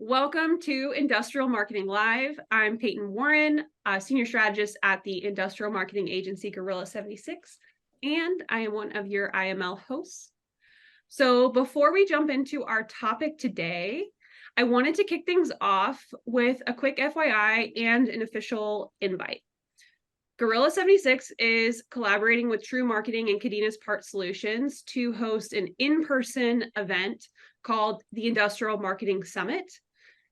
Welcome to Industrial Marketing Live. I'm Peyton Warren, a senior strategist at the industrial marketing agency Gorilla 76, and I am one of your IML hosts. So before we jump into our topic today, I wanted to kick things off with a quick FYI and an official invite. Gorilla 76 is collaborating with True Marketing and CADENAS PARTsolutions to host an in-person event called the Industrial Marketing Summit.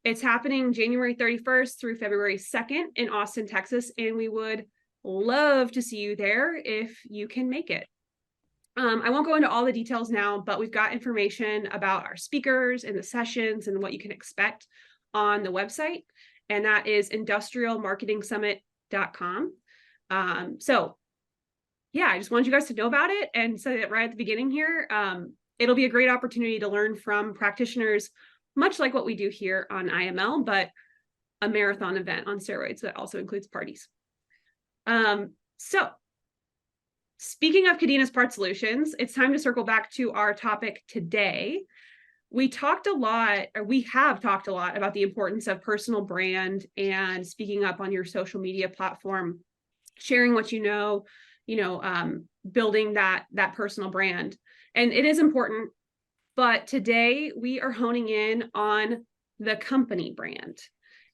It's happening January 31st through February 2nd in Austin, Texas, and we would love to see you there if you can make it. I won't go into all the details now, but we've got information about our speakers and the sessions and what you can expect on the website, and that is industrialmarketingsummit.com. So yeah, I just wanted you guys to know about it and say it right at the beginning here. It'll be a great opportunity to learn from practitioners, much like what we do here on IML, but a marathon event on steroids that also includes parties. So speaking of CADENAS PARTsolutions, it's time to circle back to our topic today. We have talked a lot about the importance of personal brand and speaking up on your social media platform, sharing what you know, building that personal brand. And it is important. But today we are honing in on the company brand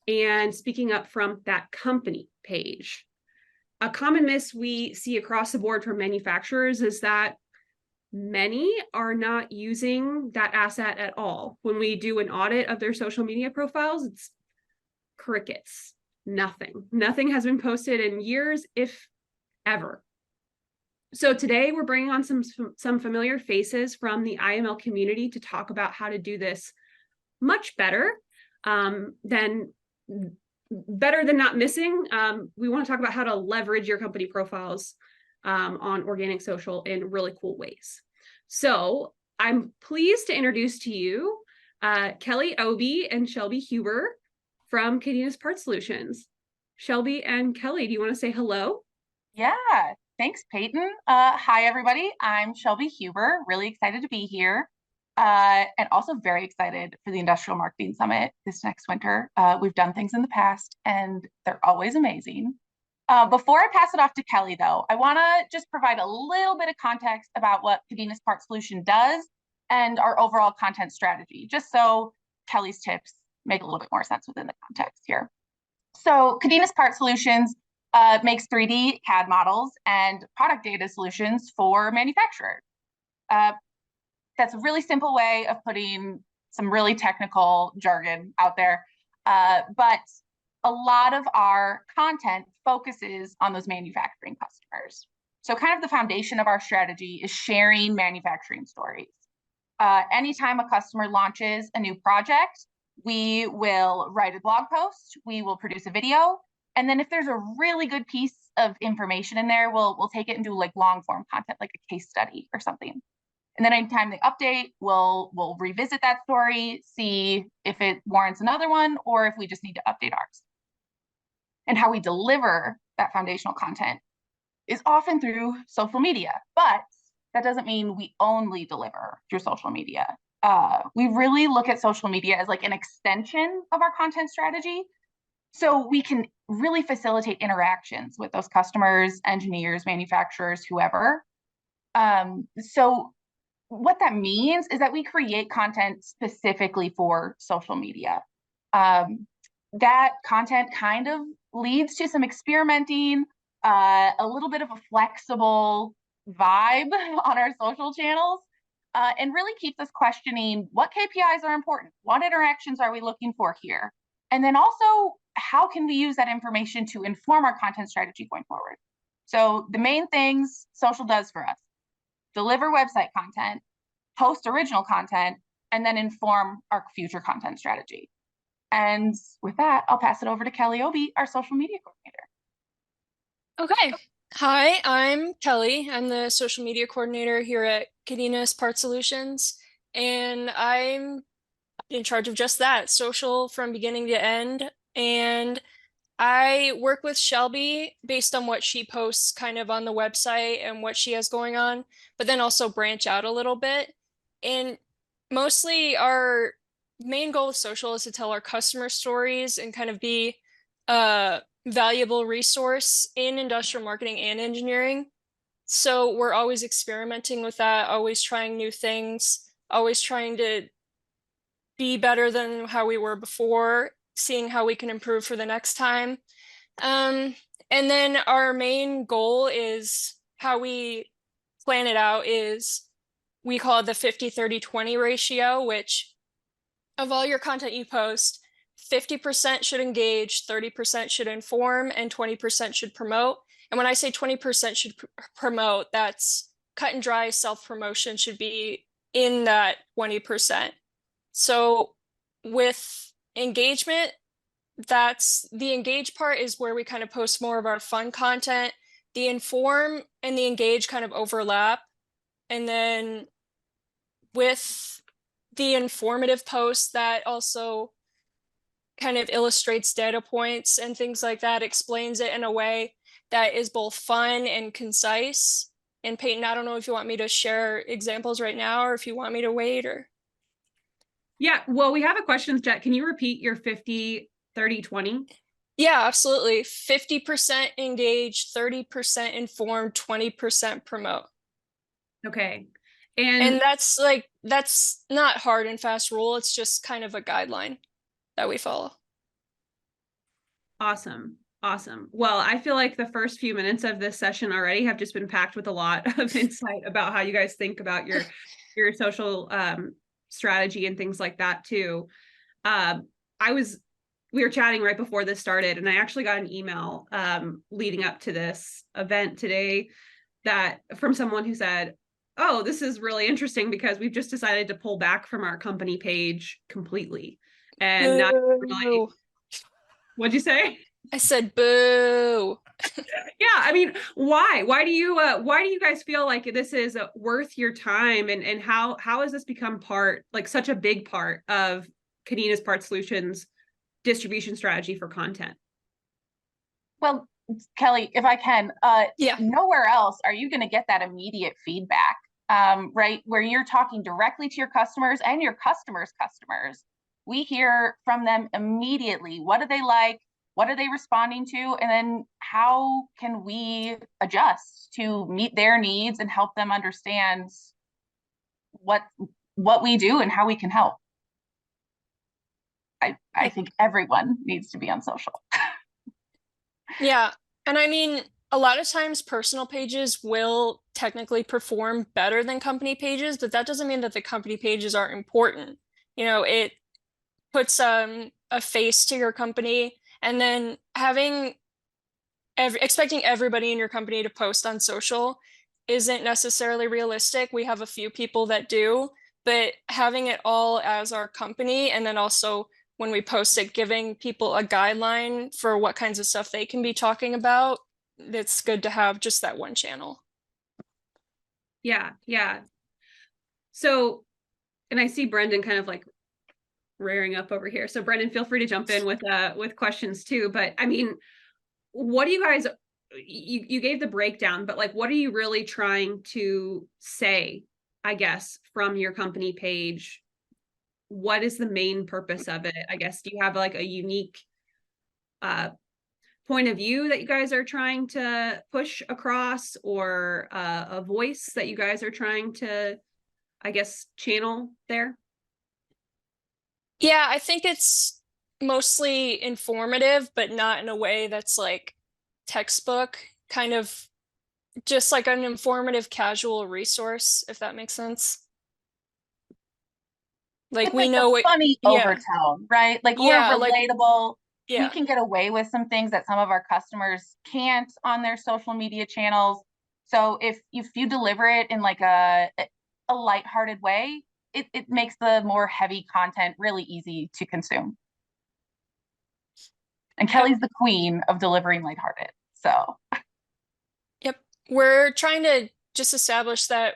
and speaking up from that company page. A common miss we see across the board from manufacturers is that many are not using that asset at all. When we do an audit of their social media profiles, it's crickets, nothing. Nothing has been posted in years, if ever. So today we're bringing on some familiar faces from the IML community to talk about how to do this much better than not missing. We want to talk about how to leverage your company profiles on organic social in really cool ways. So I'm pleased to introduce to you Kelly Obbie and Shelby Huber from CADENAS PARTsolutions. Shelby and Kelly, do you want to say hello? Yeah. Thanks, Peyton. Hi, everybody. I'm Shelby Huber, really excited to be here, and also very excited for the Industrial Marketing Summit this next winter. We've done things in the past, and they're always amazing. Before I pass it off to Kelly, though, I want to just provide a little bit of context about what CADENAS PARTsolution does and our overall content strategy, just so Kelly's tips make a little bit more sense within the context here. So CADENAS PARTsolutions makes 3D CAD models and product data solutions for manufacturers. That's a really simple way of putting some really technical jargon out there. But a lot of our content focuses on those manufacturing customers. So kind of the foundation of our strategy is sharing manufacturing stories. Anytime a customer launches a new project, we will write a blog post, we will produce a video, and then if there's a really good piece of information in there, we'll take it and do like long form content, like a case study or something. And then anytime they update, we'll revisit that story, see if it warrants another one, or if we just need to update ours. And how we deliver that foundational content is often through social media, but that doesn't mean we only deliver through social media. We really look at social media as like an extension of our content strategy. So we can really facilitate interactions with those customers, engineers, manufacturers, whoever. So what that means is that we create content specifically for social media. That content kind of leads to some experimenting, a little bit of a flexible vibe on our social channels, and really keeps us questioning what KPIs are important, what interactions are we looking for here, and then also how can we use that information to inform our content strategy going forward? So the main things social does for us: deliver website content, post original content, and then inform our future content strategy. And with that, I'll pass it over to Kelly Obbie, our social media coordinator. Okay. Hi, I'm Kelly. I'm the social media coordinator here at CADENAS PARTsolutions, and I'm in charge of just that, social from beginning to end. And I work with Shelby based on what she posts kind of on the website and what she has going on, but then also branch out a little bit. And mostly main goal of social is to tell our customer stories and kind of be a valuable resource in industrial marketing and engineering. So we're always experimenting with that, always trying new things, always trying to be better than how we were before, seeing how we can improve for the next time. And then our main goal is how we plan it out is we call it the 50-30-20 ratio, which of all your content you post, 50% should engage, 30% should inform, and 20% should promote. And when I say 20% should promote, that's cut and dry self-promotion should be in that 20%. So with engagement, that's the engage part is where we kind of post more of our fun content. The inform and the engage kind of overlap. And then with the informative posts, that also kind of illustrates data points and things like that, explains it in a way that is both fun and concise. And Peyton, I don't know if you want me to share examples right now or if you want me to wait or. Yeah, well, we have a questions chat. Can you repeat your 50-30-20? Yeah, absolutely. 50% engage, 30% inform, 20% promote. Okay. And that's not hard and fast rule. It's just kind of a guideline that we follow. Awesome. Awesome. Well, I feel like the first few minutes of this session already have just been packed with a lot of insight about how you guys think about your social strategy and things like that too. We were chatting right before this started, and I actually got an email leading up to this event today that from someone who said, "Oh, this is really interesting because we've just decided to pull back from our company page completely." And not really. What'd you say? I said boo. Yeah, I mean, why? Why do you guys feel like this is worth your time, and how has this become such a big part of CADENAS PARTsolutions distribution strategy for content? Well, Kelly, if I can, Yeah. nowhere else are you going to get that immediate feedback, right? Where you're talking directly to your customers and your customers' customers. We hear from them immediately. What do they like? What are they responding to? And then how can we adjust to meet their needs and help them understand what we do and how we can help? I think everyone needs to be on social. Yeah. And I mean, a lot of times personal pages will technically perform better than company pages, but that doesn't mean that the company pages aren't important. You know, it puts a face to your company, and then expecting everybody in your company to post on social isn't necessarily realistic. We have a few people that do, but having it all as our company, and then also when we post it, giving people a guideline for what kinds of stuff they can be talking about, it's good to have just that one channel. Yeah. So, and I see Brendan kind of like rearing up over here. So Brendan, feel free to jump in with questions too. But I mean, what do you guys, you gave the breakdown, but like, what are you really trying to say, I guess, from your company page? What is the main purpose of it? I guess, do you have like a unique point of view that you guys are trying to push across, or a voice that you guys are trying to, I guess, channel there? Yeah, I think it's mostly informative, but not in a way that's like textbook, kind of just like an informative casual resource, if that makes sense. Like With we like know a what, funny yeah, overtone, right? Like yeah, we're like, relatable. We yeah, can get away with some things that some of our customers can't on their social media channels. So if you deliver it in like a lighthearted way, it makes the more heavy content really easy to consume. And yep, Kelly's the queen of delivering lighthearted. So yep. We're trying to just establish that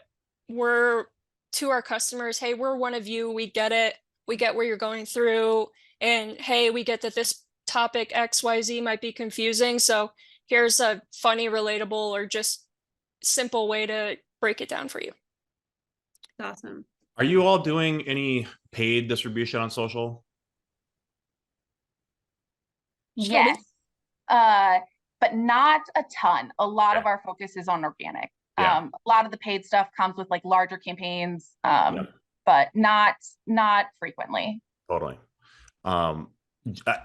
we're to our customers, hey, we're one of you, we get it, we get where you're going through, and hey, we get that this topic XYZ might be confusing, so here's a funny, relatable, or just simple way to break it down for you. Awesome. Are you all doing any paid distribution on social? Shelby? Yes, but not a ton. A lot of our focus is on organic. Yeah. A lot of the paid stuff comes with like larger campaigns, Yeah. but not frequently. Totally.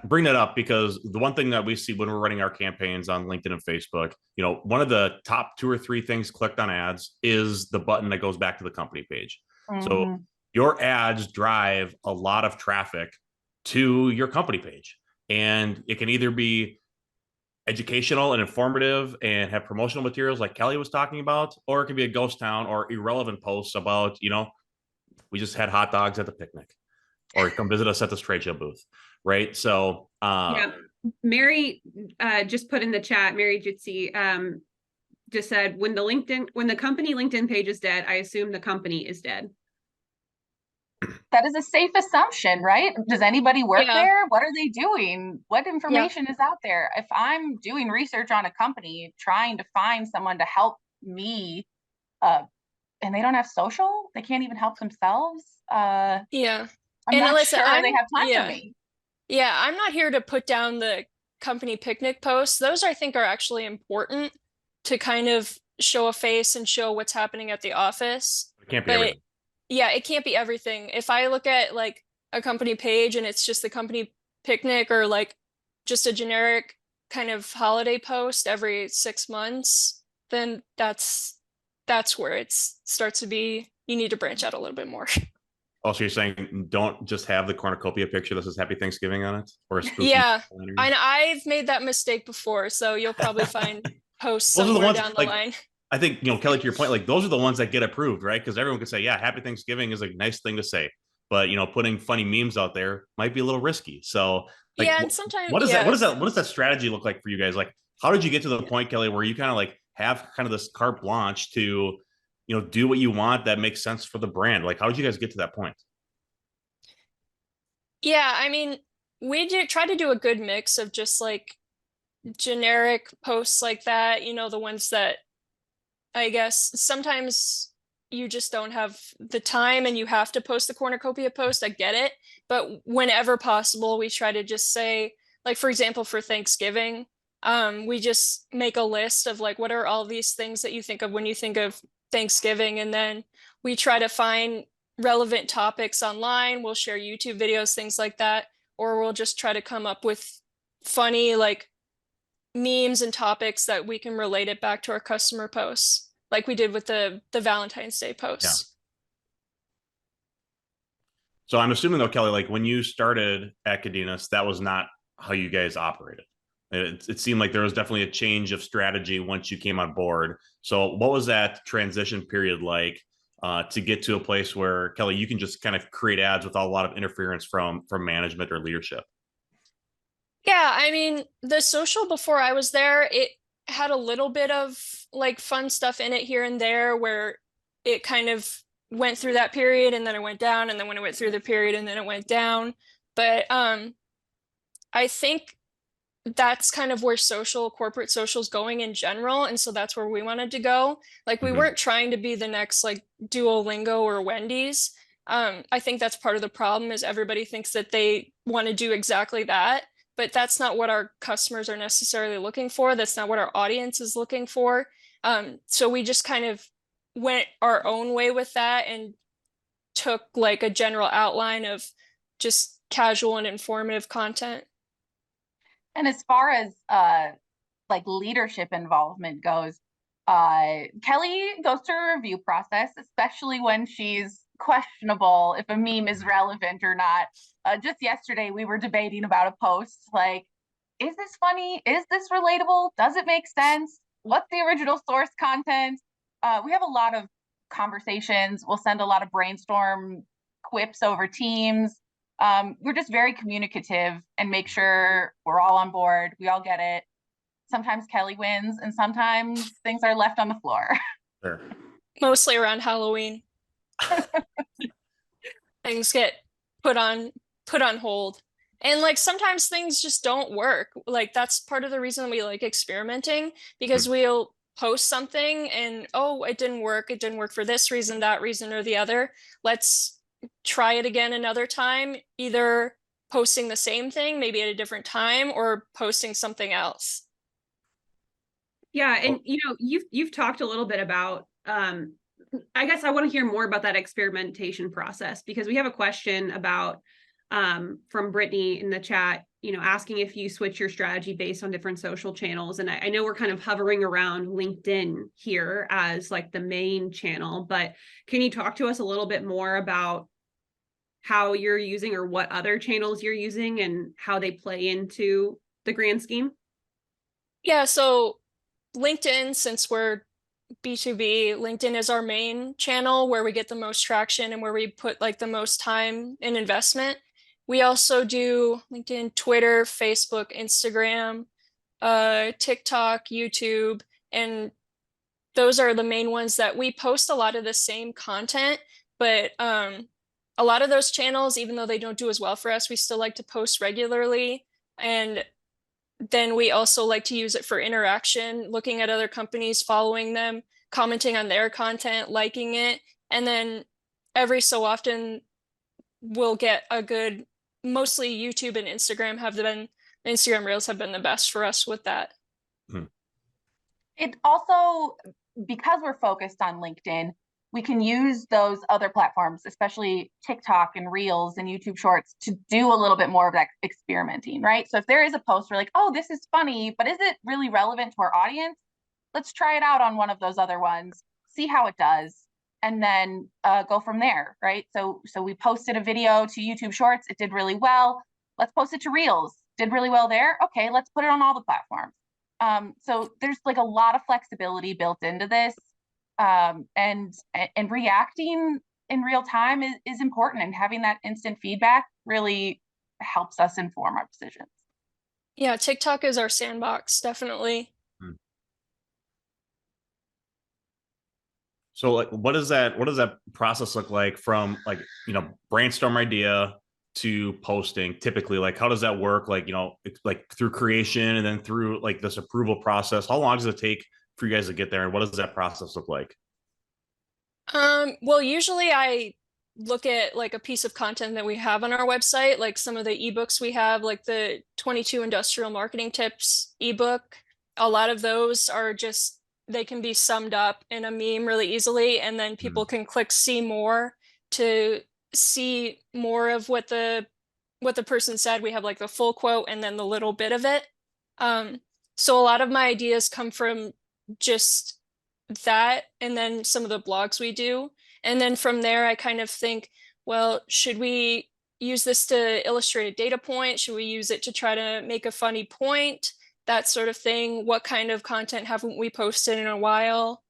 Bring that up because the one thing that we see when we're running our campaigns on LinkedIn and Facebook, one of the top 2 or 3 things clicked on ads is the button that goes back to the company page. So your ads drive a lot of traffic to your company page, and it can either be educational and informative and have promotional materials like Kelly was talking about, or it could be a ghost town or irrelevant posts about, we just had hot dogs at the picnic, or come visit us at this trade show booth, right? So yeah, Mary just put in the chat, Mary Jitsi just said, when the company LinkedIn page is dead, I assume the company is dead. That is a safe assumption, right? Does anybody work Yeah. there? What are they doing? What information is out there? If I'm doing research on a company, trying to find someone to help me, and they don't have social, they can't even help themselves. Yeah. I'm And not listen, sure they have time for me. Yeah, I'm not here to put down the company picnic posts. Those I think are actually important to kind of show a face and show what's happening at the office. it can't be But everything. yeah, it can't be everything. If I look at like a company page and it's just the company picnic or like just a generic kind of holiday post every 6 months, then that's where it starts to be, you need to branch out a little bit more. Also, you're saying don't just have the cornucopia picture that says Happy Thanksgiving on it, or a spooky Yeah, calendar. I've made that mistake before, so you'll probably find posts Those are the somewhere ones, down the like, line. I think, Kelly, to your point, like those are the ones that get approved, right? Because everyone can say, yeah, Happy Thanksgiving is a nice thing to say. But putting funny memes out there might be a little risky. So like Yeah, and sometimes, what does yeah, that strategy look like for you guys? Like, how did you get to the point, Kelly, where you kind of like have kind of this carte blanche to, do what you want that makes sense for the brand? Like, how did you guys get to that point? yeah, I mean, we do try to do a good mix of just like generic posts like that, the ones that I guess sometimes you just don't have the time and you have to post the cornucopia post. I get it. But whenever possible, we try to just say, like, for example, for Thanksgiving, we just make a list of like, what are all these things that you think of when you think of Thanksgiving? And then we try to find relevant topics online. We'll share YouTube videos, things like that. Or we'll just try to come up with funny, like, memes and topics that we can relate it back to our customer posts, like we did with the Valentine's Day posts. So I'm assuming though, Kelly, like when you started at CADENAS, that was not how you guys operated. It seemed like there was definitely a change of strategy once you came on board. So what was that transition period like to get to a place where, Kelly, you can just kind of create ads without a lot of interference from management or leadership? Yeah, I mean, the social before I was there, it had a little bit of like fun stuff in it here and there where it kind of went through that period and then it went down, and then when it went through the period and then it went down. But I think that's kind of where corporate social is going in general, and so that's where we wanted to go. Like we weren't trying to be the next like Duolingo or Wendy's. I think that's part of the problem is everybody thinks that they want to do exactly that, but that's not what our customers are necessarily looking for. That's not what our audience is looking for. So we just kind of went our own way with that and took like a general outline of just casual and informative content. And as far as like leadership involvement goes, Kelly goes through a review process, especially when she's questionable if a meme is relevant or not. Just yesterday, we were debating about a post like, is this funny? Is this relatable? Does it make sense? What's the original source content? We have a lot of conversations. We'll send a lot of brainstorm quips over Teams. We're just very communicative and make sure we're all on board. We all get it. Sometimes Kelly wins and sometimes things are left on the floor. Sure. Mostly around Halloween. Things get put on hold. And like sometimes things just don't work. Like that's part of the reason we like experimenting, because we'll post something and oh, it didn't work. It didn't work for this reason, that reason, or the other. Let's try it again another time, either posting the same thing, maybe at a different time, or posting something else. Yeah, and you've talked a little bit about I guess I want to hear more about that experimentation process, because we have a question about from Brittany in the chat, asking if you switch your strategy based on different social channels. And I know we're kind of hovering around LinkedIn here as like the main channel, but can you talk to us a little bit more about how you're using, or what other channels you're using, and how they play into the grand scheme? Yeah, so LinkedIn, since we're B2B, LinkedIn is our main channel where we get the most traction and where we put like the most time and investment. We also do LinkedIn, Twitter, Facebook, Instagram, TikTok, YouTube, and those are the main ones that we post a lot of the same content. But a lot of those channels, even though they don't do as well for us, we still like to post regularly. And then we also like to use it for interaction, looking at other companies, following them, commenting on their content, liking it. And then every so often we'll get a good, mostly YouTube and Instagram Reels have been the best for us with that. It also, because we're focused on LinkedIn, we can use those other platforms, especially TikTok and Reels and YouTube Shorts, to do a little bit more of that experimenting, right? So if there is a post we're like, oh, this is funny, but is it really relevant to our audience? Let's try it out on one of those other ones, see how it does, and then go from there, right? So we posted a video to YouTube Shorts, it did really well. Let's post it to Reels, did really well there. Okay, let's put it on all the platforms. So there's like a lot of flexibility built into this. And reacting in real time is important, and having that instant feedback really helps us inform our decisions. Yeah, TikTok is our sandbox, definitely. So like, what does that process look like from like, brainstorm idea to posting typically? Like, how does that work? Like, like through creation and then through like this approval process, how long does it take for you guys to get there? And what does that process look like? Well, usually I look at like a piece of content that we have on our website, like some of the ebooks we have, like the 22 industrial marketing tips ebook. A lot of those are just, they can be summed up in a meme really easily, and then people can click see more to see more of what the person said. We have like the full quote and then the little bit of it. So a lot of my ideas come from just that, and then some of the blogs we do. And then from there, I kind of think, well, should we use this to illustrate a data point? Should we use it to try to make a funny point? That sort of thing. What kind of content haven't we posted in a while?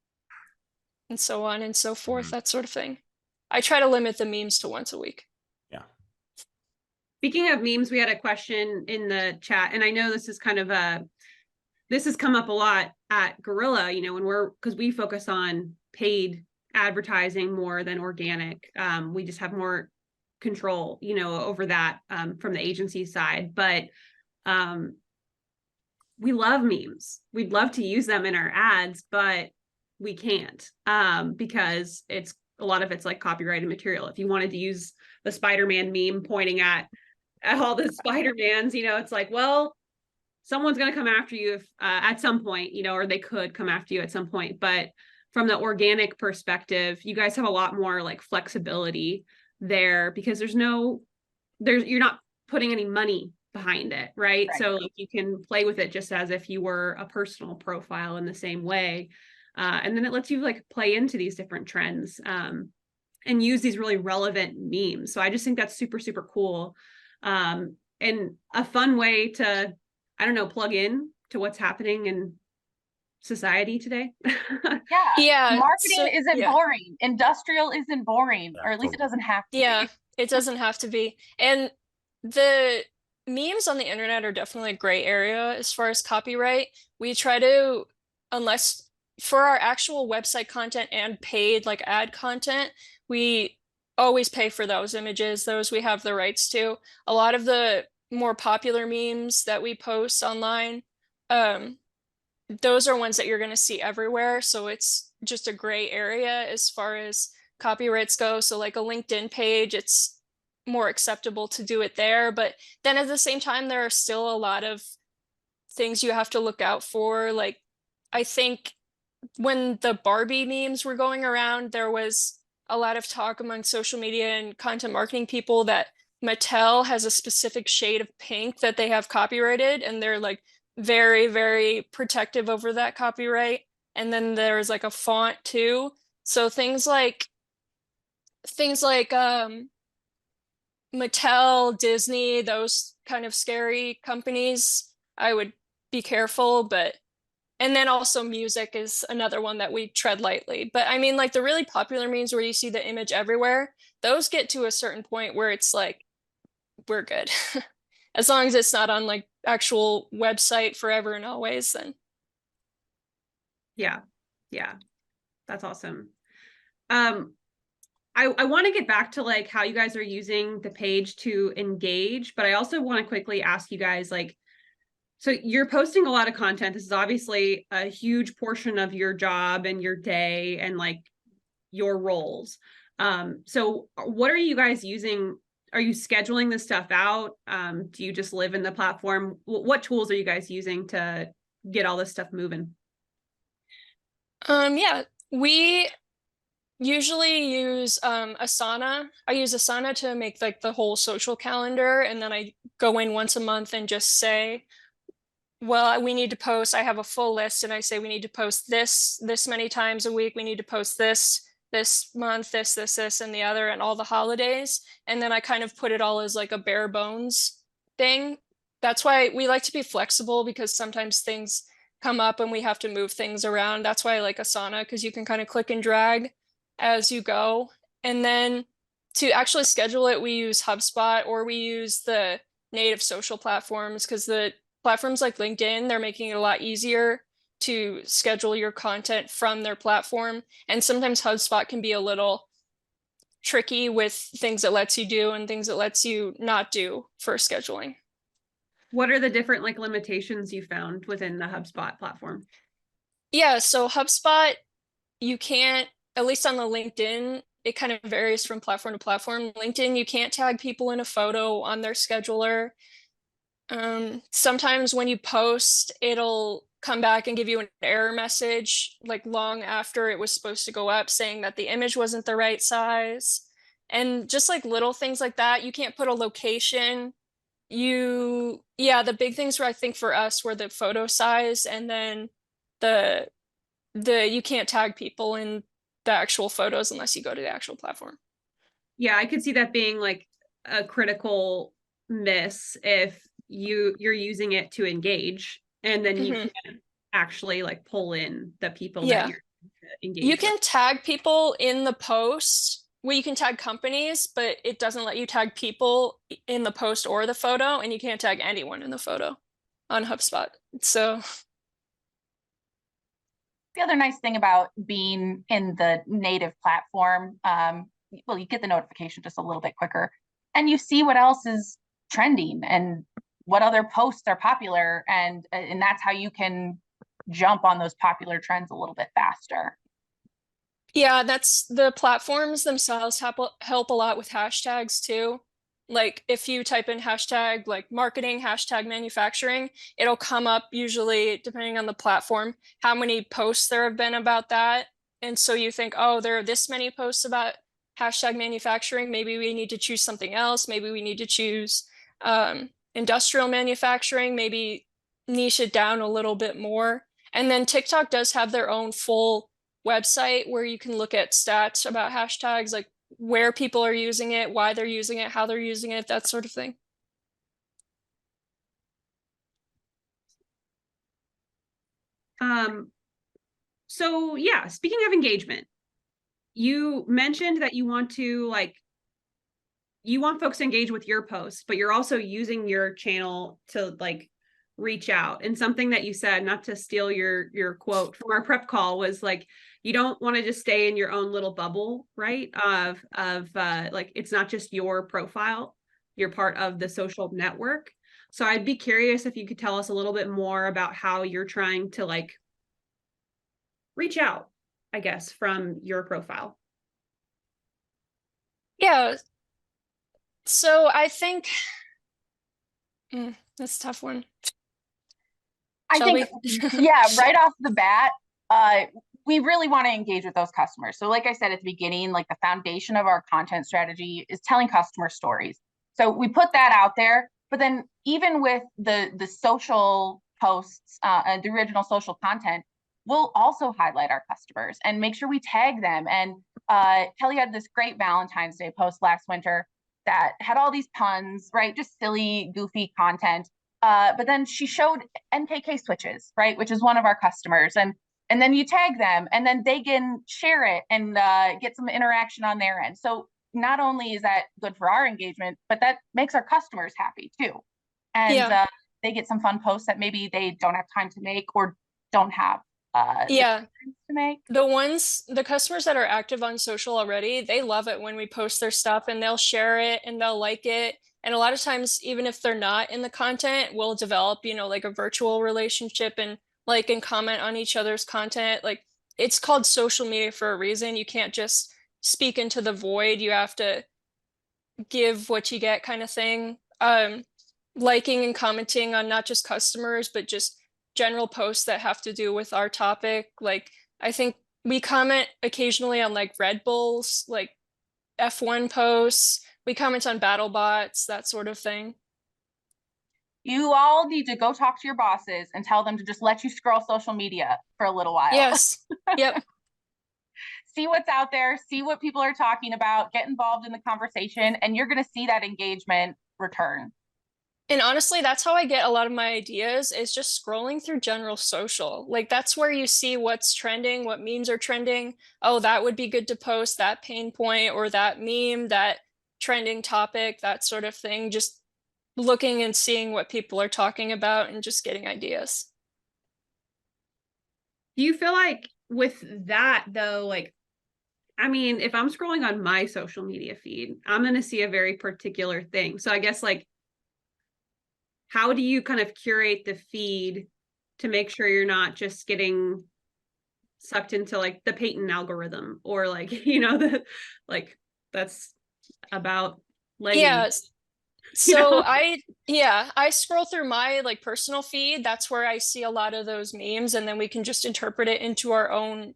And so on and so forth, that sort of thing. I try to limit the memes to once a week. Yeah. Speaking of memes, we had a question in the chat, and I know this is kind of this has come up a lot at Gorilla, because we focus on paid advertising more than organic. We just have more control, over that from the agency side. But we love memes. We'd love to use them in our ads, but we can't because a lot of it's like copyrighted material. If you wanted to use the Spider-Man meme pointing at all the Spider-Mans, it's like, well, someone's going to come after you if at some point, or they could come after you at some point. But from the organic perspective, you guys have a lot more like flexibility there, because you're not putting any money behind it, right? So like you can play with it just as if you were a personal profile in the same way. And then it lets you like play into these different trends and use these really relevant memes. So I just think that's super, super cool. And a fun way to, I don't know, plug in to what's happening in society today. Yeah. Marketing isn't boring. Industrial isn't boring, or at least it doesn't have to be. It doesn't have to be. And the memes on the internet are definitely a gray area as far as copyright. We try to, unless for our actual website content and paid like ad content, we always pay for those images. Those we have the rights to. A lot of the more popular memes that we post online, those are ones that you're going to see everywhere. So it's just a gray area as far as copyrights go. So like a LinkedIn page, it's more acceptable to do it there. But then at the same time, there are still a lot of things you have to look out for. Like, I think when the Barbie memes were going around, there was a lot of talk among social media and content marketing people that Mattel has a specific shade of pink that they have copyrighted, and they're like very, very protective over that copyright. And then there's like a font too. So things like Mattel, Disney, those kind of scary companies, I would be careful, but and then also music is another one that we tread lightly. But I mean, like the really popular memes where you see the image everywhere, those get to a certain point where it's like, we're good. As long as it's not on like actual website forever and always, then. Yeah. Yeah. That's awesome. I want to get back to like how you guys are using the page to engage, but I also want to quickly ask you guys, like, so you're posting a lot of content. This is obviously a huge portion of your job and your day and like your roles. So what are you guys using? Are you scheduling this stuff out? Do you just live in the platform? What tools are you guys using to get all this stuff moving? Yeah, we usually use Asana. I use Asana to make like the whole social calendar, and then I go in once a month and just say, well, we need to post. I have a full list, and I say we need to post this many times a week. We need to post this month, this, and the other, and all the holidays. And then I kind of put it all as like a bare bones thing. That's why we like to be flexible, because sometimes things come up and we have to move things around. That's why I like Asana, because you can kind of click and drag as you go. And then to actually schedule it, we use HubSpot, or we use the native social platforms, because the platforms like LinkedIn, they're making it a lot easier to schedule your content from their platform. And sometimes HubSpot can be a little tricky with things it lets you do and things it lets you not do for scheduling. What are the different like limitations you found within the HubSpot platform? Yeah, so HubSpot, you can't, at least on the LinkedIn, it kind of varies from platform to platform. LinkedIn, you can't tag people in a photo on their scheduler. Sometimes when you post, it'll come back and give you an error message like long after it was supposed to go up, saying that the image wasn't the right size. And just like little things like that, you can't put a location. The big things were, I think, for us were the photo size, and then the you can't tag people in the actual photos unless you go to the actual platform. Yeah, I could see that being like a critical miss if you're using it to engage, and then you can't actually like pull in the people that Yeah. you're engaged You with. can tag people in the post. Well, you can tag companies, but it doesn't let you tag people in the post or the photo, and you can't tag anyone in the photo on HubSpot. So The other nice thing about being in the native platform, well, you get the notification just a little bit quicker, and you see what else is trending and what other posts are popular, and that's how you can jump on those popular trends a little bit faster. yeah, that's the platforms themselves help a lot with hashtags too. Like if you type in hashtag like marketing, hashtag manufacturing, it'll come up usually, depending on the platform, how many posts there have been about that. And so you think, oh, there are this many posts about hashtag manufacturing. Maybe we need to choose something else. Maybe we need to choose industrial manufacturing, maybe niche it down a little bit more. And then TikTok does have their own full website where you can look at stats about hashtags, like where people are using it, why they're using it, how they're using it, that sort of thing. So yeah, speaking of engagement, you mentioned that you want folks to engage with your posts, but you're also using your channel to like reach out. And something that you said, not to steal your quote from our prep call, was like, you don't want to just stay in your own little bubble, right? Of like, it's not just your profile, you're part of the social network. So I'd be curious if you could tell us a little bit more about how you're trying to like reach out, I guess, from your profile. Yeah. So I think that's a tough one. I think, Shelby? yeah, right off the bat, we really want to engage with those customers. So like I said at the beginning, like the foundation of our content strategy is telling customer stories. So we put that out there, but then even with the social posts, the original social content, we'll also highlight our customers and make sure we tag them. And Kelly had this great Valentine's Day post last winter that had all these puns, right? Just silly, goofy content. But then she showed NKK switches, right, which is one of our customers, and then you tag them, and then they can share it and get some interaction on their end. So not only is that good for our engagement, but that makes our customers happy too, and Yeah. they get some fun posts that maybe they don't have time to make or don't have Yeah. time to make. The customers that are active on social already, they love it when we post their stuff and they'll share it and they'll like it. And a lot of times, even if they're not in the content, we'll develop, like a virtual relationship and like and comment on each other's content. Like it's called social media for a reason. You can't just speak into the void. You have to give what you get kind of thing. Liking and commenting on not just customers, but just general posts that have to do with our topic. Like I think we comment occasionally on like Red Bulls, like F1 posts. We comment on battle bots, that sort of thing. You all need to go talk to your bosses and tell them to just let you scroll social media for a little while. Yes. Yep. See what's out there, see what people are talking about, get involved in the conversation, and you're going to see that engagement return. And honestly, that's how I get a lot of my ideas is just scrolling through general social. Like that's where you see what's trending, what memes are trending. Oh, that would be good to post, that pain point or that meme, that trending topic, that sort of thing. Just looking and seeing what people are talking about and just getting ideas. Do you feel like with that though, like, I mean, if I'm scrolling on my social media feed, I'm going to see a very particular thing. So I guess like, how do you kind of curate the feed to make sure you're not just getting sucked into like the Peyton algorithm or like, the like that's about leggings. Yeah. So I scroll through my like personal feed. That's where I see a lot of those memes, and then we can just interpret it into our own,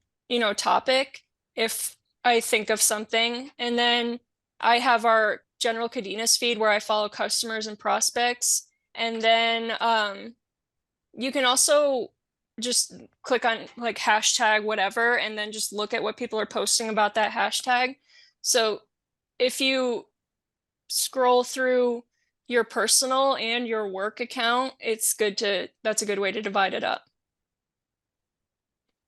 topic if I think of something. And then I have our general CADENAS feed where I follow customers and prospects. And then you can also just click on like hashtag whatever and then just look at what people are posting about that hashtag. So if you scroll through your personal and your work account, that's a good way to divide it up.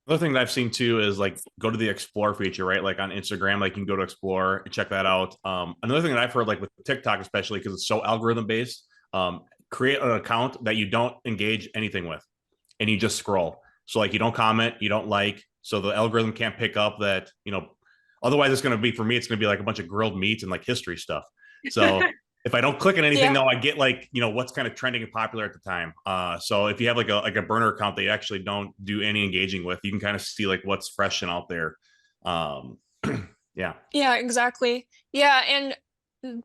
Another thing that I've seen too is like go to the explore feature, right? Like on Instagram, like you can go to explore and check that out. Another thing that I've heard, like with TikTok, especially because it's so algorithm based, create an account that you don't engage anything with and you just scroll. So like you don't comment, you don't like, so the algorithm can't pick up that, otherwise it's going to be, for me, it's going to be like a bunch of grilled meats and like history stuff. So if I don't click on anything, though, I get like, what's kind of trending and popular at the time. So if you have like a burner account that you actually don't do any engaging with, you can kind of see like what's fresh and out there. Yeah. Yeah, exactly. Yeah, and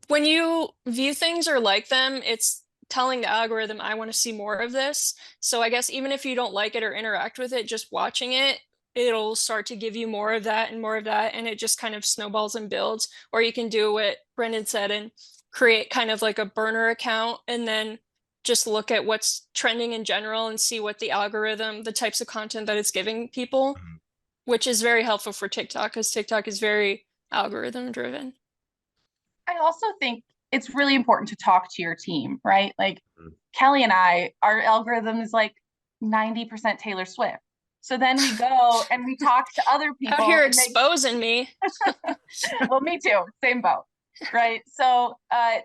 when you view things or like them, it's telling the algorithm, I want to see more of this. So I guess even if you don't like it or interact with it, just watching it, it'll start to give you more of that and more of that, and it just kind of snowballs and builds. Or you can do what Brendan said and create kind of like a burner account and then just look at what's trending in general and see what the algorithm, the types of content that it's giving people, which is very helpful for TikTok because TikTok is very algorithm driven. I also think it's really important to talk to your team, right? Like Mhm. Kelly and I, our algorithm is like 90% Taylor Swift. So then we go and we talk to other people. Out here exposing me. Well, me too. Same boat. Right. So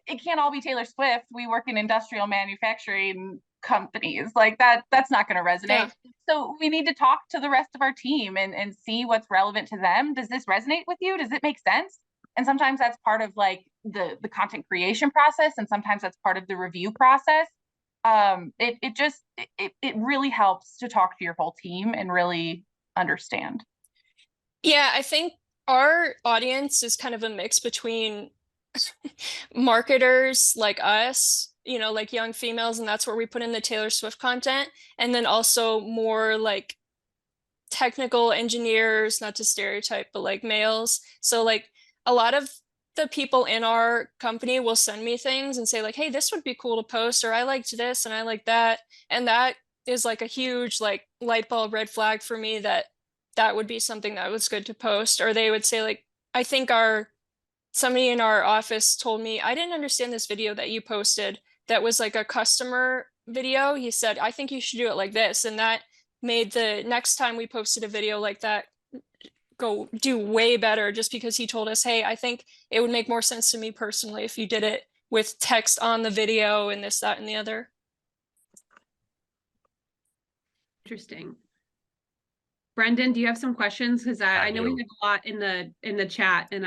it can't all be Taylor Swift. We work in industrial manufacturing companies. Like that's not going to resonate. Yeah. So we need to talk to the rest of our team and see what's relevant to them. Does this resonate with you? Does it make sense? And sometimes that's part of like the content creation process, and sometimes that's part of the review process. It really helps to talk to your whole team and really understand. Yeah, I think our audience is kind of a mix between marketers like us, you know, like young females, and that's where we put in the Taylor Swift content. And then also more like technical engineers, not to stereotype, but like males. So like a lot of the people in our company will send me things and say like, hey, this would be cool to post, or I liked this and I like that. And that is like a huge like light bulb red flag for me that that would be something that was good to post. Or they would say like, I think somebody in our office told me, I didn't understand this video that you posted that was like a customer video. He said, I think you should do it like this. And that made the next time we posted a video like that go do way better, just because he told us, hey, I think it would make more sense to me personally if you did it with text on the video and this, that, and the other. Interesting. Brendan, do you have some questions? Because I know we have a lot in the chat, and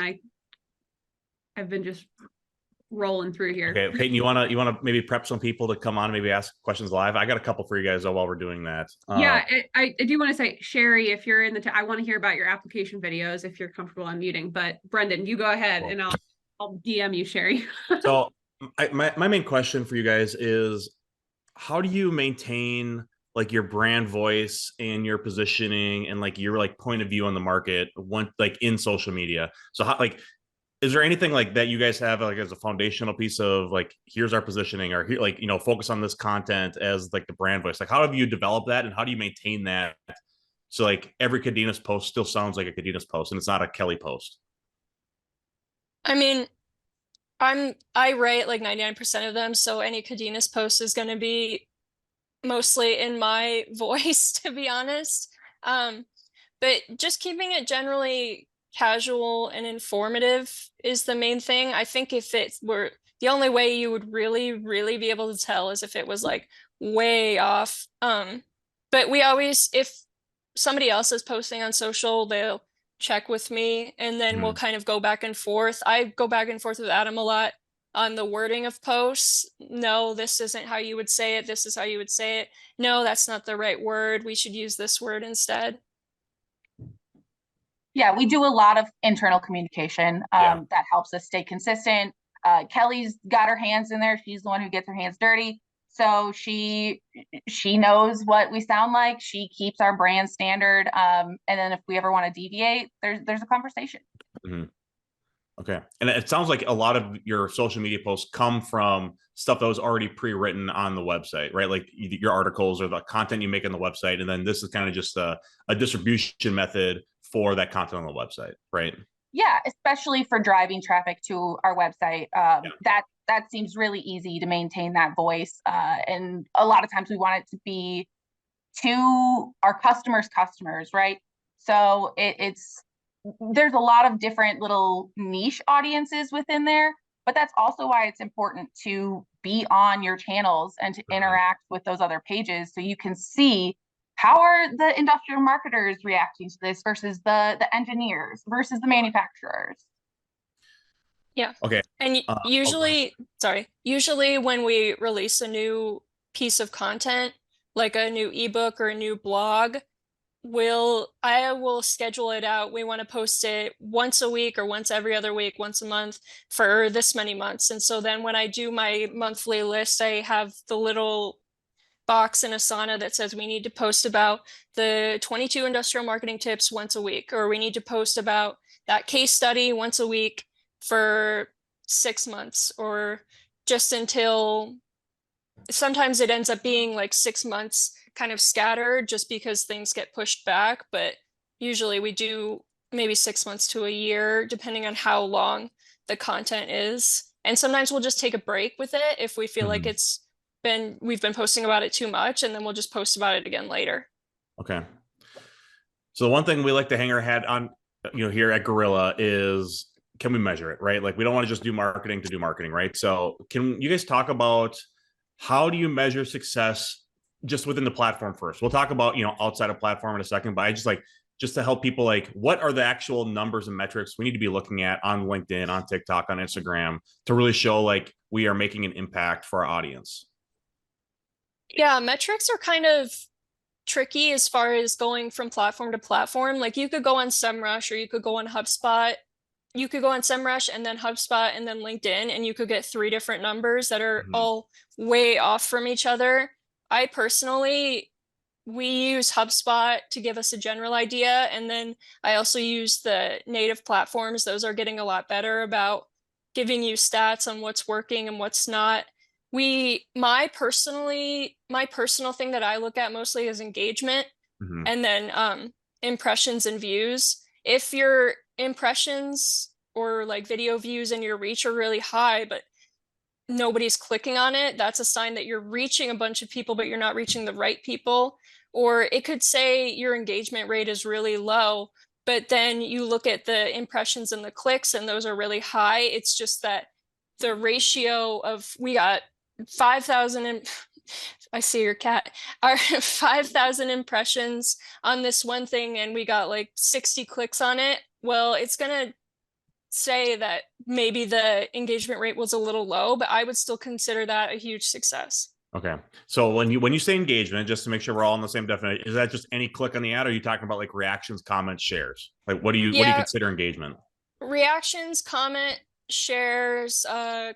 I've been just rolling through here. Okay, Peyton, you wanna maybe prep some people to come on and maybe ask questions live? I got a couple for you guys though while we're doing that. Yeah, I do want to say, Sherry, if you're in the I want to hear about your application videos if you're comfortable unmuting. But Brendan, you go ahead, and I'll DM you, Sherry. So my main question for you guys is, how do you maintain like your brand voice and your positioning and like your like point of view on the market like in social media? So how, like, is there anything like that you guys have like as a foundational piece of like, here's our positioning, or here, like, you know, focus on this content as like the brand voice? Like, how have you developed that, and how do you maintain that so like every CADENAS post still sounds like a CADENAS post and it's not a Kelly post? I mean, I write like 99% of them, so any CADENAS post is going to be mostly in my voice, to be honest. But just keeping it generally casual and informative is the main thing. I think if it were the only way you would really, really be able to tell is if it was like way off. But we always, if somebody else is posting on social, they'll check with me, and then we'll kind of go back and forth. I go back and forth with Adam a lot on the wording of posts. No, this isn't how you would say it. This is how you would say it. No, that's not the right word. We should use this word instead. Yeah, we do a lot of internal communication that helps us stay consistent. Kelly's got her hands in there. She's the one who gets her hands dirty. So she knows what we sound like. She keeps our brand standard. And then if we ever want to deviate, there's a conversation. Mm-hmm. Okay. And it sounds like a lot of your social media posts come from stuff that was already pre-written on the website, right? Like your articles or the content you make on the website. And then this is kind of just a distribution method for that content on the website, right? Yeah, especially for driving traffic to our website. That seems really easy to maintain that voice. And a lot of times we want it to be to our customers, right? So there's a lot of different little niche audiences within there, but that's also why it's important to be on your channels and to interact with those other pages so you can see how are the industrial marketers reacting to this versus the engineers versus the manufacturers. Yeah. Okay. And usually when we release a new piece of content, like a new ebook or a new blog, I will schedule it out. We want to post it once a week or once every other week, once a month for this many months. And so then when I do my monthly list, I have the little box in Asana that says we need to post about the 22 industrial marketing tips once a week, or we need to post about that case study once a week for 6 months, or just until sometimes it ends up being like 6 months kind of scattered just because things get pushed back. But usually we do maybe 6 months to a year, depending on how long the content is. And sometimes we'll just take a break with it if we feel like we've been posting about it too much, and then we'll just post about it again later. Okay. So the one thing we like to hang our hat on, you know, here at Gorilla is, can we measure it, right? Like, we don't want to just do marketing to do marketing, right? So can you guys talk about how do you measure success just within the platform first? We'll talk about, you know, outside of platform in a second, but I just to help people, like, what are the actual numbers and metrics we need to be looking at on LinkedIn, on TikTok, on Instagram to really show like we are making an impact for our audience? Yeah, metrics are kind of tricky as far as going from platform to platform. Like, you could go on SEMrush or you could go on HubSpot you could go on SEMrush and then HubSpot and then LinkedIn, and you could get 3 different numbers that are all way off from each other. I personally, we use HubSpot to give us a general idea. And then I also use the native platforms. Those are getting a lot better about giving you stats on what's working and what's not. My personal thing that I look at mostly is engagement, and then impressions and views. If your impressions or like video views and your reach are really high, but nobody's clicking on it, that's a sign that you're reaching a bunch of people, but you're not reaching the right people. Or it could say your engagement rate is really low, but then you look at the impressions and the clicks and those are really high. It's just that the ratio of, we got 5,000 and I see your cat, our 5,000 impressions on this one thing and we got like 60 clicks on it. Well, it's gonna say that maybe the engagement rate was a little low, but I would still consider that a huge success. Okay. So when you say engagement, just to make sure we're all on the same definition, is that just any click on the ad, or are you talking about like reactions, comments, shares? Like what do you consider engagement? Reactions, comment, shares,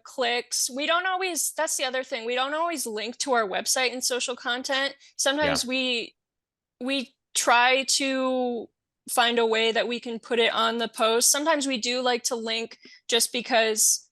clicks. We don't always, that's the other thing. We don't always link to our website and social content. Sometimes we try to find a way that we can put it on the post. Sometimes we do like to link just because,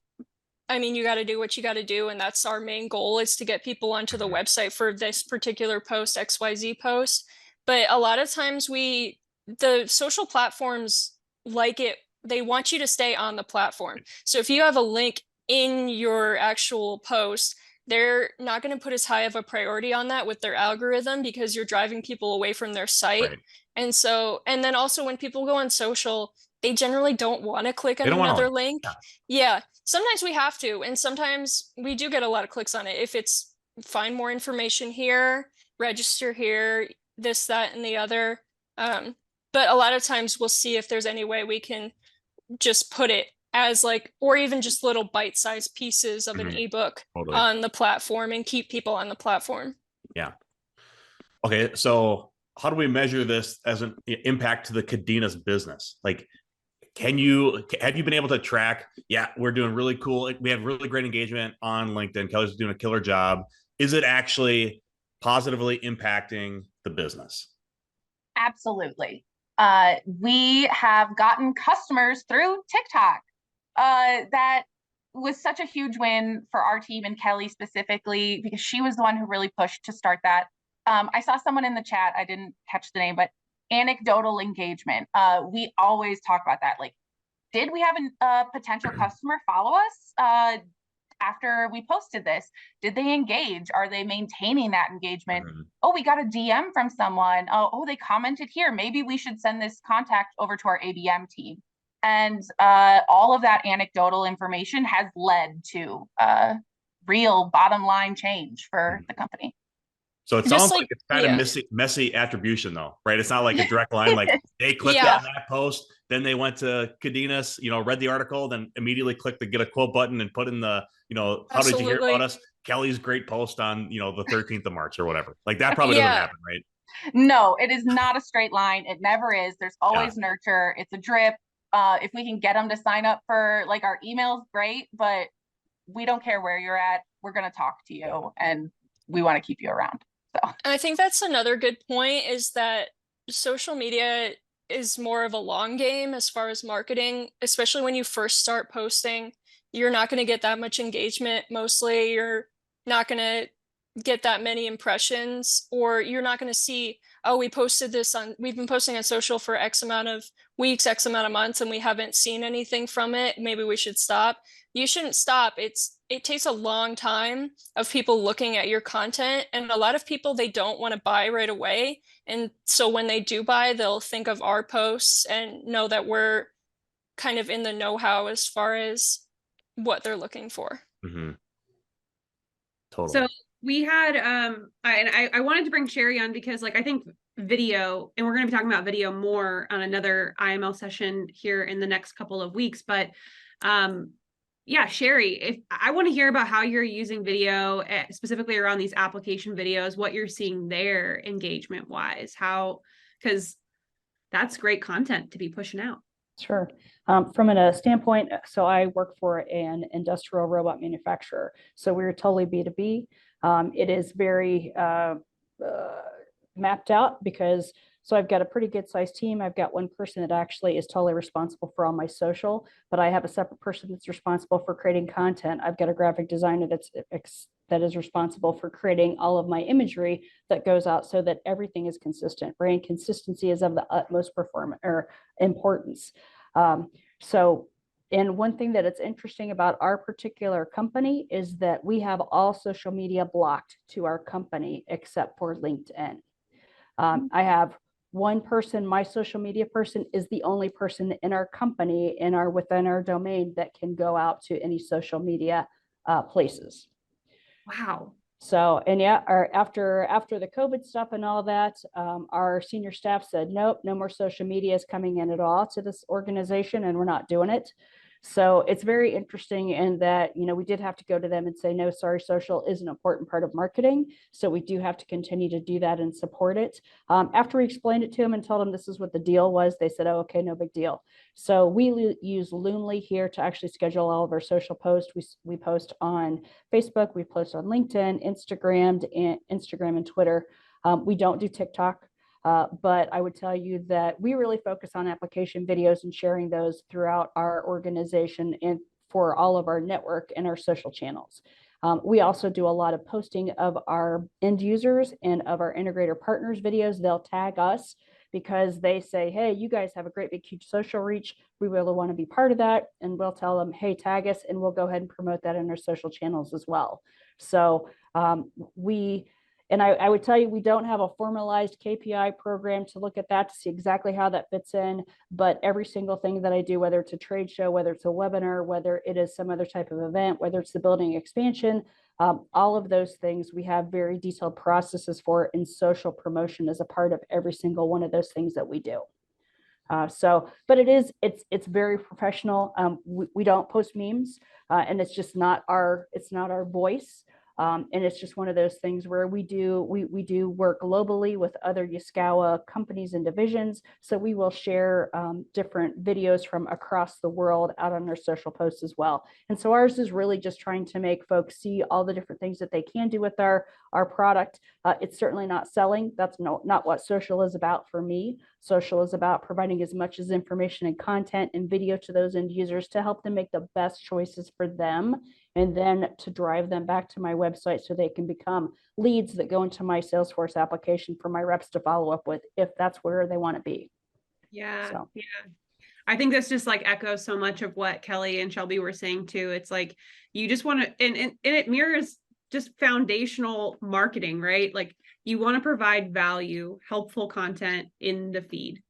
I mean, you got to do what you got to do. And that's our main goal, is to get people onto the website for this particular post, XYZ post. But a lot of times the social platforms like it, they want you to stay on the platform. So if you have a link in your actual post, they're not going to put as high of a priority on that with their algorithm, because you're driving people away from their site. Right. And so, and then also when people go on social, they generally don't want to click on another link. Yeah. Sometimes we have to, and sometimes we do get a lot of clicks on it. If it's find more information here, register here, this, that, and the other. But a lot of times we'll see if there's any way we can just put it as like, or even just little bite-sized pieces of an ebook on the platform and keep people on the platform. Yeah. Okay. So how do we measure this as an impact to the CADENAS business? Like, have you been able to track? Yeah, we're doing really cool. We have really great engagement on LinkedIn. Kelly's doing a killer job. Is it actually positively impacting the business? Absolutely. We have gotten customers through TikTok. That was such a huge win for our team and Kelly specifically, because she was the one who really pushed to start that. I saw someone in the chat, I didn't catch the name, but anecdotal engagement. We always talk about that. Like, did we have a potential customer follow us after we posted this? Did they engage? Are they maintaining that engagement? Oh, we got a DM from someone. Oh, they commented here. Maybe we should send this contact over to our ABM team. And all of that anecdotal information has led to real bottom line change for the company. So it sounds like it's kind of messy attribution though, right? It's not like a direct line, like they clicked on that post, then they went to CADENAS, read the article, then immediately clicked the get a quote button and put in the, how did you hear about us? Kelly's great post on, the 13th of March or whatever. Like that probably doesn't happen, right? No, it is not a straight line. It never is. There's always nurture. It's a drip. If we can get them to sign up for like our emails, great, but we don't care where you're at. We're going to talk to you and we want to keep you around. So I think that's another good point, is that social media is more of a long game as far as marketing, especially when you first start posting. You're not going to get that much engagement. Mostly you're not going to get that many impressions, or you're not going to see, oh, we've been posting on social for X amount of weeks, X amount of months, and we haven't seen anything from it. Maybe we should stop. You shouldn't stop. It takes a long time of people looking at your content, and a lot of people, they don't want to buy right away. And so when they do buy, they'll think of our posts and know that we're kind of in the know-how as far as what they're looking for. Totally. So we had I wanted to bring Sherry on because I think video, and we're going to be talking about video more on another IML session here in the next couple of weeks, but yeah, Sherry, if I want to hear about how you're using video, specifically around these application videos, what you're seeing there engagement wise, because that's great content to be pushing out. Sure. From a standpoint, so I work for an industrial robot manufacturer. So we're totally B2B. It is very mapped out because so I've got a pretty good sized team. I've got one person that actually is totally responsible for all my social, but I have a separate person that's responsible for creating content. I've got a graphic designer that is responsible for creating all of my imagery that goes out so that everything is consistent. Brand consistency is of the utmost performance or importance. So, and one thing that it's interesting about our particular company is that we have all social media blocked to our company except for LinkedIn. I have one person, my social media person is the only person in our company within our domain that can go out to any social media places. Wow. So, and yeah, after the COVID stuff and all that, our senior staff said, nope, no more social media is coming in at all to this organization, and we're not doing it. So it's very interesting in that, you know, we did have to go to them and say, no, sorry, social is an important part of marketing. So we do have to continue to do that and support it. After we explained it to them and told them this is what the deal was, they said, oh, okay, no big deal. So we use Loonly here to actually schedule all of our social posts. We post on Facebook, we post on LinkedIn, Instagram and Twitter. We don't do TikTok. But I would tell you that we really focus on application videos and sharing those throughout our organization and for all of our network and our social channels. We also do a lot of posting of our end users and of our integrator partners videos. They'll tag us because they say, hey, you guys have a great big huge social reach. We really want to be part of that. And we'll tell them, hey, tag us, and we'll go ahead and promote that in our social channels as well. So and I would tell you, we don't have a formalized KPI program to look at that to see exactly how that fits in. But every single thing that I do, whether it's a trade show, whether it's a webinar, whether it is some other type of event, whether it's the building expansion, all of those things, we have very detailed processes for, and social promotion is a part of every single one of those things that we do. But it's very professional. We don't post memes, and it's just not our voice. And it's just one of those things where we do work globally with other Yaskawa companies and divisions. So we will share different videos from across the world out on our social posts as well. And so ours is really just trying to make folks see all the different things that they can do with our product. It's certainly not selling. That's not what social is about for me. Social is about providing as much as information and content and video to those end users to help them make the best choices for them, and then to drive them back to my website so they can become leads that go into my Salesforce application for my reps to follow up with if that's where they want to be. Yeah. So. Yeah. I think this just like echoes so much of what Kelly and Shelby were saying too. It's like, you just want to, and it mirrors just foundational marketing, right? Like you want to provide value, helpful content in the feed.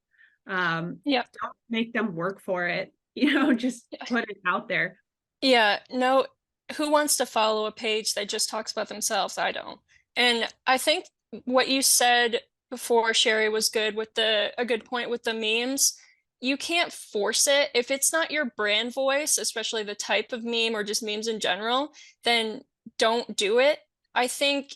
Don't make them work for it, just put it out there. Yeah, no, who wants to follow a page that just talks about themselves? I don't. And I think what you said before, Sherry, was good with a good point with the memes. You can't force it. If it's not your brand voice, especially the type of meme or just memes in general, then don't do it. I think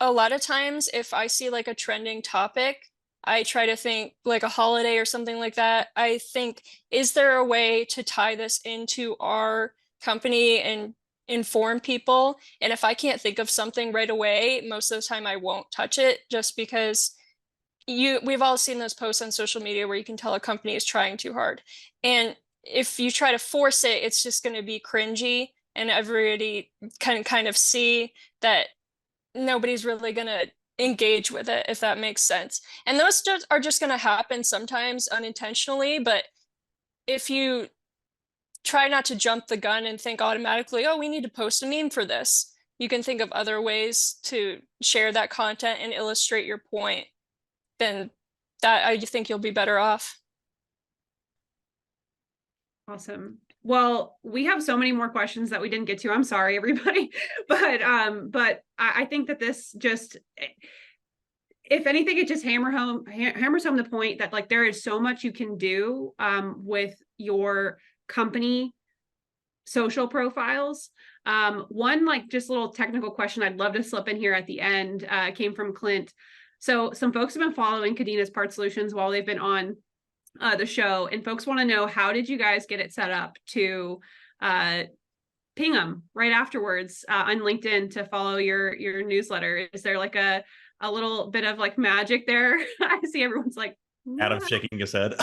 a lot of times if I see like a trending topic, I try to think like a holiday or something like that. I think, is there a way to tie this into our company and inform people? And if I can't think of something right away, most of the time I won't touch it, just because we've all seen those posts on social media where you can tell a company is trying too hard. And if you try to force it, it's just going to be cringy, and everybody can kind of see that nobody's really going to engage with it, if that makes sense. And those are just going to happen sometimes unintentionally. But if you try not to jump the gun and think automatically, oh, we need to post a meme for this, you can think of other ways to share that content and illustrate your point. Then that I think you'll be better off. Awesome. Well, we have so many more questions that we didn't get to. I'm sorry, everybody. But I think that this just, if anything, it just hammers home the point that like there is so much you can do with your company social profiles. One like just little technical question I'd love to slip in here at the end came from Clint. So some folks have been following CADENAS PARTsolutions while they've been on the show, and folks want to know, how did you guys get it set up to ping them right afterwards on LinkedIn to follow your newsletter? Is there like a little bit of like magic there? I see everyone's like, Adam shaking his head.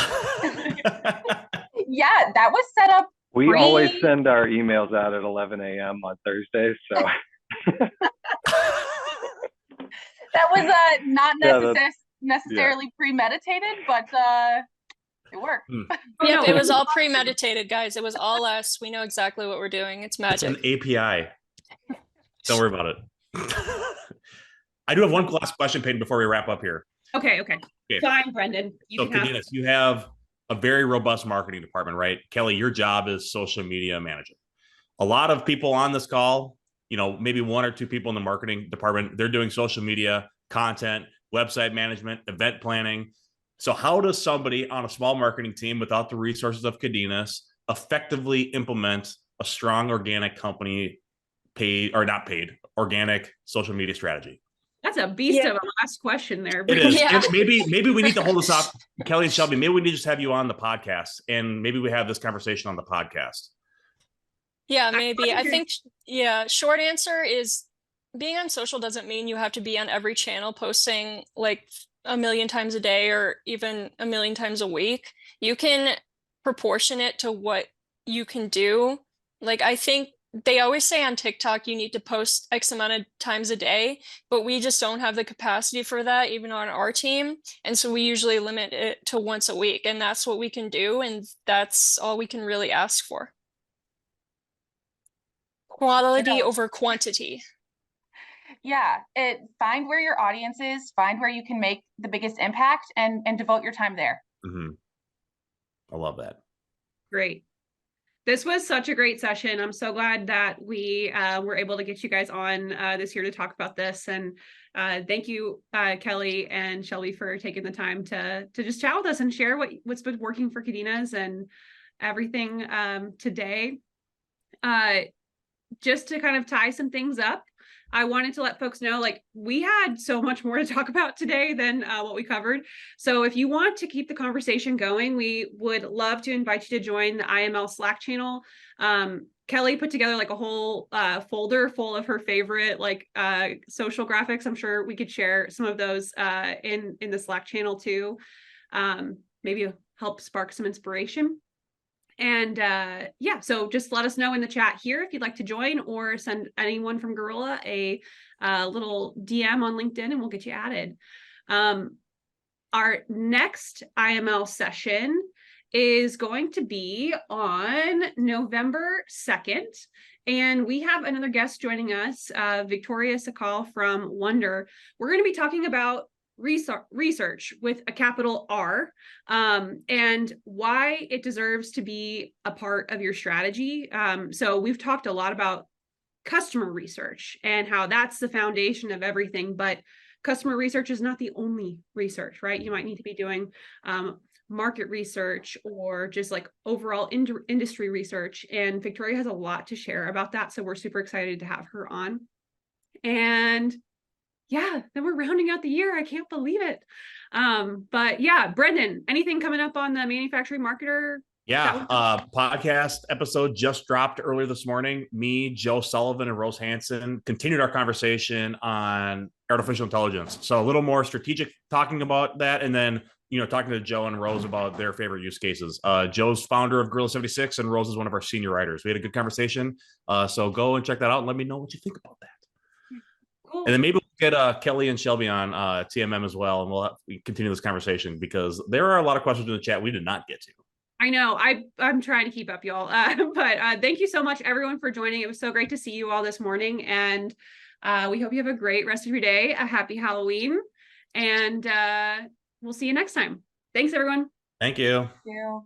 Yeah, that was set up. We always send our emails out at 11 a.m. on Thursdays, so that was not necessarily premeditated, but it worked. Yep, it was all premeditated, guys. It was all us. We know exactly what we're doing. It's magic. It's an API. Don't worry about it. I do have one last question, Peyton, before we wrap up here. Okay. Fine, Brendan. So, CADENAS, you have a very robust marketing department, right? Kelly, your job is social media manager. A lot of people on this call, maybe one or two people in the marketing department, they're doing social media, content, website management, event planning. So how does somebody on a small marketing team without the resources of CADENAS effectively implement a strong organic company organic social media strategy? That's a beast of a last question there. It is. Yeah. Maybe we need to hold this off, Kelly and Shelby. Maybe we need to just have you on the podcast, and maybe we have this conversation on the podcast. Yeah, maybe. I think, short answer is being on social doesn't mean you have to be on every channel posting like 1 million times a day or even 1 million times a week. You can proportion it to what you can do. Like, I think they always say on TikTok, you need to post X amount of times a day, but we just don't have the capacity for that, even on our team. And so we usually limit it to once a week, and that's what we can do. And that's all we can really ask for. Quality over quantity. Yeah, find where your audience is, find where you can make the biggest impact, and devote your time there. Mm-hmm. I love that. Great. This was such a great session. I'm so glad that we were able to get you guys on this year to talk about this. And thank you, Kelly and Shelby, for taking the time to just chat with us and share what's been working for CADENAS and everything today. Just to kind of tie some things up, I wanted to let folks know, like, we had so much more to talk about today than what we covered. So if you want to keep the conversation going, we would love to invite you to join the IML Slack channel. Kelly put together like a whole folder full of her favorite social graphics. I'm sure we could share some of those in the Slack channel too. Maybe help spark some inspiration. And so just let us know in the chat here if you'd like to join, or send anyone from Gorilla a little DM on LinkedIn and we'll get you added. Our next IML session is going to be on November 2nd. And we have another guest joining us, Victoria Sakal from Wonder. We're going to be talking about research with a capital R, and why it deserves to be a part of your strategy. So we've talked a lot about customer research and how that's the foundation of everything, but customer research is not the only research, right? You might need to be doing market research or just like overall industry research. And Victoria has a lot to share about that. So we're super excited to have her on. And yeah, then we're rounding out the year. I can't believe it. But yeah, Brendan, anything coming up on the manufacturing marketer? Yeah, podcast episode just dropped earlier this morning. Me, Joe Sullivan, and Rose Hansen continued our conversation on artificial intelligence. So a little more strategic talking about that, and then talking to Joe and Rose about their favorite use cases. Joe's founder of Gorilla 76, and Rose is one of our senior writers. We had a good conversation. So go and check that out and let me know what you think about that. Cool. And then maybe we'll get Kelly and Shelby on TMM as well, and we'll continue this conversation because there are a lot of questions in the chat we did not get to. I know. I'm trying to keep up, y'all. But thank you so much, everyone, for joining. It was so great to see you all this morning. And we hope you have a great rest of your day. A happy Halloween. And we'll see you next time. Thanks, everyone. Thank you. Thank you.